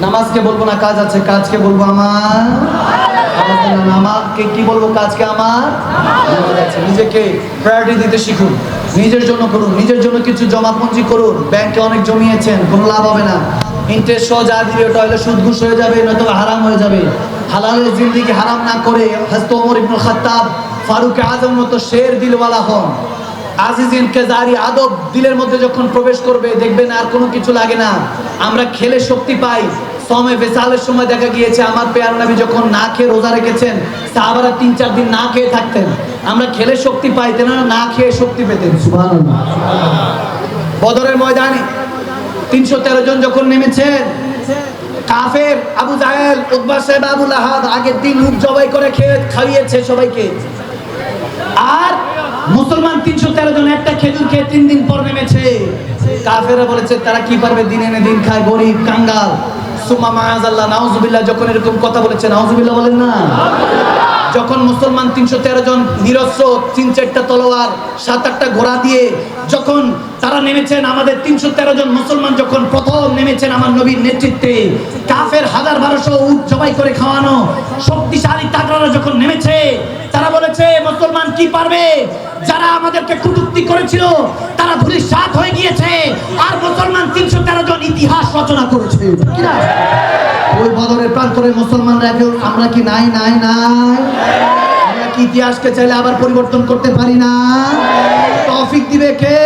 নামাজকে বলবো না কাজ আছে, কাজকে বলবো আমার নামাজকে কি বলবো, কাজকে আমার নামাজ আছে। নিজেকে প্রায়োরিটি দিতে শিখুন, নিজের জন্য করুন, নিজের জন্য কিছু জমাপুঞ্জি করুন। ব্যাংকে অনেক জমিয়েছেন, কোনো লাভ হবে না। ইন্টারেস্ট সহ যা দিবে ওটা হলে সুদ ঘুষ হয়ে যাবে, নয়তো হারাম হয়ে যাবে। হালালের জিন্দেগি হারাম না করে হযরত ওমর ইবনে খাত্তাব, ফারুক আজম মতো শের দিলওয়ালা হন। আজিজিন কেজারি আদব দিলের মধ্যে যখন প্রবেশ করবে দেখবেন আর কোনো কিছু লাগে না। আমরা খেলে শক্তি পাই। সময় বেসালের সময় দেখা গিয়েছে আমার পেয়ার নবী যখন না খেয়ে রোজা রেখেছেন, সাহাবারা 3-4 দিন না খেয়ে থাকতেন। আমরা খেলে শক্তি পাই, তেনারা না খেয়ে শক্তি পেতেন। সুবহানাল্লাহ। বদরের ময়দানে 313 জন যখন নেমেছেন, কাফের আবু জাহেল, উতবা সাহেব, আবু লাহাব আগের দিন উট জবাই করে খেয়ে খাইয়েছে সবাইকে। আর মুসলমান 313 জন একটা খেজুর খেয়ে 3 দিন পর নেমেছে। কাফেররা বলেছে তারা কি পারবে, দিন এনে দিন খায়, গরিব কাঙ্গাল। সুম্মা মাআযাল্লাহ, নাউযুবিল্লাহ, যখন এরকম কথা বলেছে, নাউযুবিল্লাহ বলেন না। যখন মুসলমান 313 জন নিরস্ত্র, 3-4টা তলোয়ার, 7-8টা ঘোড়া দিয়ে যখন তারা নেমেছেন, আমাদের 313 জন মুসলমান যখন প্রথম নেমেছেন আমার নবীর নেতৃত্বে, কাফের 1000-1200 উট জবাই করে খাওয়ানো শক্তিশালী তাগড়ারা যখন নেমেছে, তারা বলেছে মুসলমান কি পারবে, যারা আমাদেরকে কটূক্তি করেছিল তারা ধূলিসাৎ হয়ে গিয়েছে, আর মুসলমান 313 জন ইতিহাস রচনা করেছে। কি না ওই বদরের প্রান্তরে মুসলমানরা কেউ, আমরা কি নাই নাই নাই, আমরা কি ইতিহাসকে চাইলে আবার পরিবর্তন করতে পারি না? তৌফিক দিবে কে?